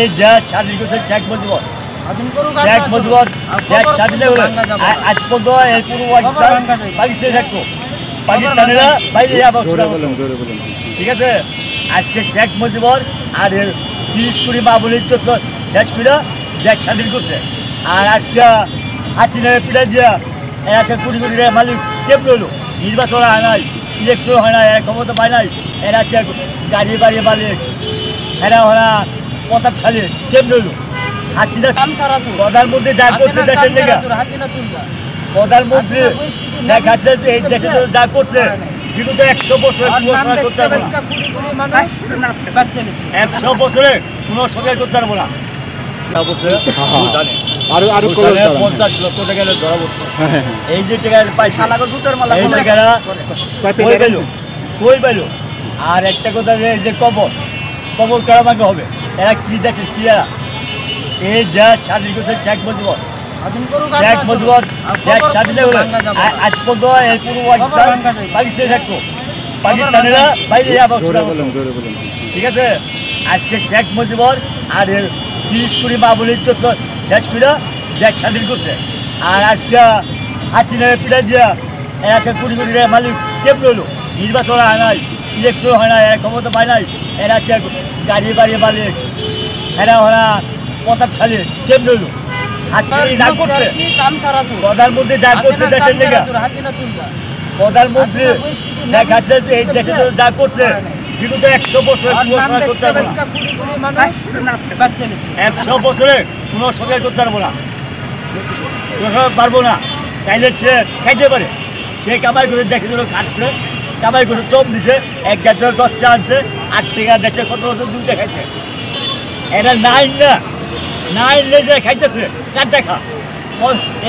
এই দেশ স্বাধীন করছে শেখ মুজিবুর শেখ মুজিবুর দেশ স্বাধীন হলে আজ পর্যন্ত এর পুরো পাকিস্তানে থাকতো পাকিস্তানিরা বাইরে যাবো। ঠিক আছে, আজকে শেখ মুজিবুর আর 30 কোটি বাবুলির চোদ্দ শেষ করে দেশ স্বাধীন করছে। আর আজকে হাসিনার পিঠা দিয়া এরা কোটি কোটি মালিক কেমন হলো? নির্বাচন হয় নাই, ইলেকশন হয় না, এরা ক্ষমতা পায় নাই, এরা গাড়ি বাড়ি মালিক, এরা ওরা প্রতাপশালী কেমন হলো? হাসিনা প্রধানমন্ত্রী যা করছে দেশের লেগে, প্রধানমন্ত্রী শেখ হাসিনা এই দেশের যা করছে বিগত 100 বছরে কোনো সরকার করতে পারবো না। 100 বছরে কোনো সরকার করতে পারবো না। এই যে টাকা পাইছে আর একটা কথা যে কবর কারা ভাগে হবে, এরা কি দেখে কি এরা এই দেশ স্বাধীন করছে শেখ মুজিবুর শেখ মুজিবুর দেশ স্বাধীন হলে আজ পর্যন্ত এর পুরো পাকিস্তানে থাকতো পাকিস্তানিরা বাইরে যাবো। ঠিক আছে, আজকে শেখ মুজিবুর আর 30 কোটি বাবুলির চোদ্দ শেষ করে দেশ স্বাধীন করছে। আর আজকে হাসিনার পিঠা দিয়া এরা কোটি কোটি মালিক কেমন হলো? নির্বাচন হয় নাই, ইলেকশন হয় না, এরা ক্ষমতা পায় নাই, এরা গাড়ি বাড়ি মালিক, এরা ওরা প্রতাপশালী কেমন হলো? প্রধানমন্ত্রী যা করছে দেশের লেগে, প্রধানমন্ত্রী শেখ হাসিনা এই দেশে যা করছে বিগত 100 বছরে কোনো সরকার করতে পারবো না। 100 বছরে কোনো সরকার করতে পারবো না, পারবো না। তাইলে সে খাইতে পারে, সে কামাই করে দেখে দিল খাচ্ছে, কামাই করে চোপ দিছে, 1 গাছের 10 চা আনছে, 8 টাকা দেখছে, কত বছর 2টা খাইছে। এটা নাইন না, নাইন লেগে খাইতেছে, কার দেখা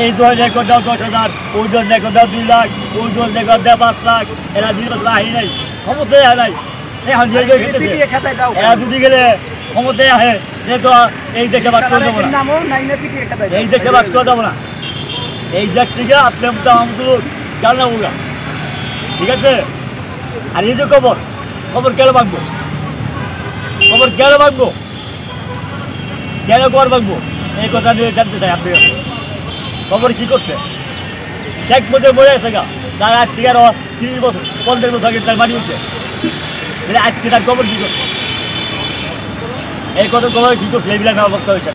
এই 2000 করে দাও 10,000, ওই 2000 করে দাও 2 লাখ, ওই 2000 করে দাও 5 লাখ, এরা নির্বাচন আহি নাই, ক্ষমতায় আহে নাই। এখন এরা যদি গেলে ক্ষমতায় আহে তো এই দেশে বাস করে দেবো না, এই দেশে বাস করে দেবো না। এই দেশ থেকে আপনার আমাদের জানা বলা। ঠিক আছে, আর এই যে খবর কেন ভাঙবো, কেন ভাঙবো, কেন কর ভাঙবো, এই কথা নিয়ে জানতে চাই। আপনি খবর কি করছে? শেখ মুজিবুর মরে আছে গা, তার আজ থেকে আরো 30 বছর 50 বছর আগে তার বাড়ি হচ্ছে, আজকে তার খবর কি করছে? এই কথা খবর কি করছে এইগুলা বক্তা হয়েছে।